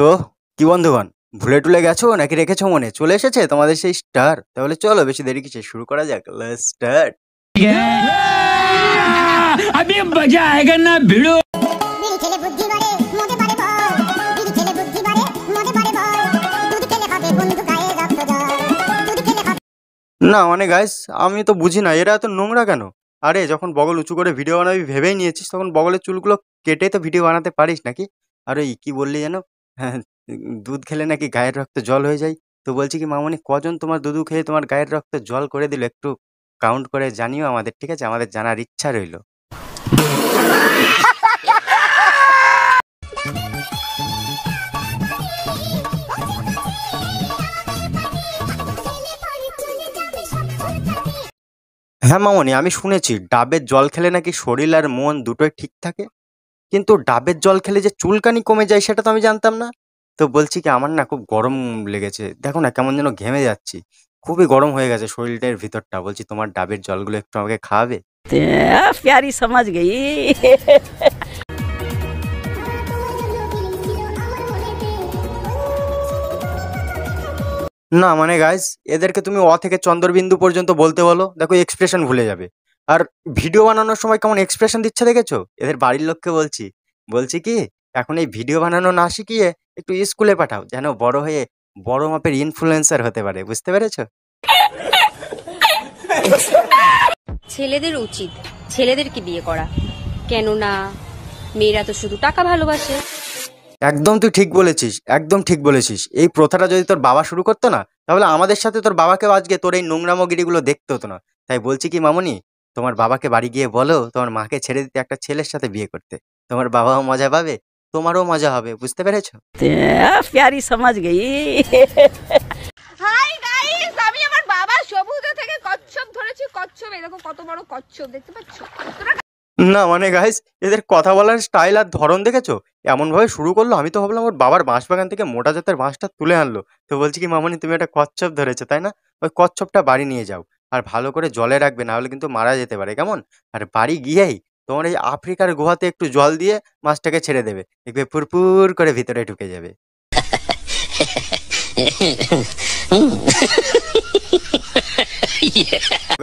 তো কি বন্ধুগণ, ভুলে টুলে গেছো নাকি রেখেছো মনে? চলে এসেছে তোমাদের সেই স্টার। তাহলে চলো বেশি দেরি কিসে, শুরু করা যাক। Let's start. अभी मजा आएगा ना भिड़ो। না মানে গাইস, আমি তো বুঝি না এরা এত নোংরা কেন। আরে যখন বগল উঁচু করে ভিডিও বানাবি ভেবেই নিয়েছিস, তখন বগলের চুলগুলো কেটে তো ভিডিও বানাতে পারিস নাকি? আর ওই কি বললি যেন, হ্যাঁ, দুধ খেলে নাকি গায়ের রক্ত জল হয়ে যায়। তো বলছি কি মামনি, কজন তোমার দুধু খেয়ে তোমার গায়ের রক্ত জল করে দিল, একটু কাউন্ট করে জানিও আমাদের, ঠিক আছে? আমাদের জানার ইচ্ছা রইলো। হ্যাঁ মামনি, আমি শুনেছি ডাবের জল খেলে নাকি শরীর আর মন দুটোই ঠিক থাকে। কিন্তু ডাবের জল খেলে যে চুলকানি কমে যায় সেটা তো আমি জানতাম না। তো বলছি কি, আমার না খুব গরম লেগেছে, দেখো না কেমন যেন ঘেমে যাচ্ছি, খুবই গরম হয়ে গেছে শরীরটার ভিতরটা। বলছি তোমার ডাবের জলগুলো একটু আমাকে খাওয়াবে? प्यारी समझ गई। না মানে গাইস, এদেরকে তুমি অ থেকে চন্দ্রবিন্দু পর্যন্ত বলতে বলো, দেখো এক্সপ্রেশন ভুলে যাবে। আর ভিডিও বানানোর সময় কেমন এক্সপ্রেশন দিচ্ছে দেখেছো? এদের বাড়ির লোককে বলছি, বলছি কি, এখন এই ভিডিও বানানো না শিখিয়ে একটু স্কুলে পাঠাও, যেন বড় হয়ে বড় মাপের ইনফ্লুয়েন্সার হতে পারে, বুঝতে পেরেছো? ছেলেদের উচিত ছেলেদেরকে বিয়ে করা, কেননা মেয়েরা তো শুধু টাকা ভালোবাসে। একদম তুই ঠিক বলেছিস, একদম ঠিক বলেছিস। এই প্রথাটা যদি তোর বাবা শুরু করতো না, তাহলে আমাদের সাথে তোর বাবাকেও আজকে তোর এই নোংরামগিরিগুলো দেখতে হতো না। তাই বলছি কি মামুনি, তোমার বাবাকে বাড়ি গিয়ে বলো তোমার মাকে ছেড়ে দিতে একটা ছেলের সাথে বিয়ে করতে। তোমার বাবাও মজা পাবে, তোমারও মজা হবে, বুঝতে পেরেছো? प्यारी समझ गई। হাই গাইস, আমি আমার বাবার সমুদ্র থেকে কচ্ছপ ধরেছি। কচ্ছপ, এই দেখো কত বড় কচ্ছপ, দেখতে পাচ্ছ? না মানে গাইস, এদের কথা বলার স্টাইল আর ধরন দেখেছো? এমন ভাবে শুরু করলো, আমি তো ভাবলাম ওর বাবার বাঁশবাগান থেকে মোটা জাতের বাঁশটা তুলে আনলো। তো বলছি কি মামুনি, তুমি একটা কচ্ছপ ধরেছো তাই না? ওই কচ্ছপটা বাড়ি নিয়ে যাও, আর ভালো করে জলে রাখবে, না হলে কিন্তু মারা যেতে পারে, কেমন? আর বাড়ি গিয়েই তোমার এই আফ্রিকার গুহাতে একটু জল দিয়ে মাছটাকে ছেড়ে দেবে, দেখবে পুরপুর করে ভিতরে ঢুকে যাবে।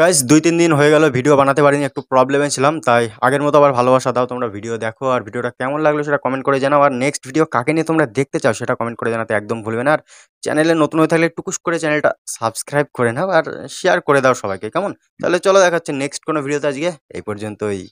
গাইস 2-3 দিন হয়ে গেল ভিডিও বানাতে পারিনি, একটু প্রবলেমে ছিলাম। তাই আগের মতো আবার ভালোবাসা দাও, তোমরা ভিডিও দেখো, আর ভিডিওটা কেমন লাগলো সেটা কমেন্ট করে জানাও। আর নেক্সট ভিডিও কাকে নিয়ে তোমরা দেখতে চাও সেটা কমেন্ট করে জানাতে একদম ভুলবে না। আর চ্যানেলে নতুন হয়ে থাকলে টুকুস করে চ্যানেলটা সাবস্ক্রাইব করে নাও আর শেয়ার করে দাও সবাইকে, কেমন? তাহলে চলো, দেখা হচ্ছে নেক্সট কোনো ভিডিওতে। আজকে এই পর্যন্তই।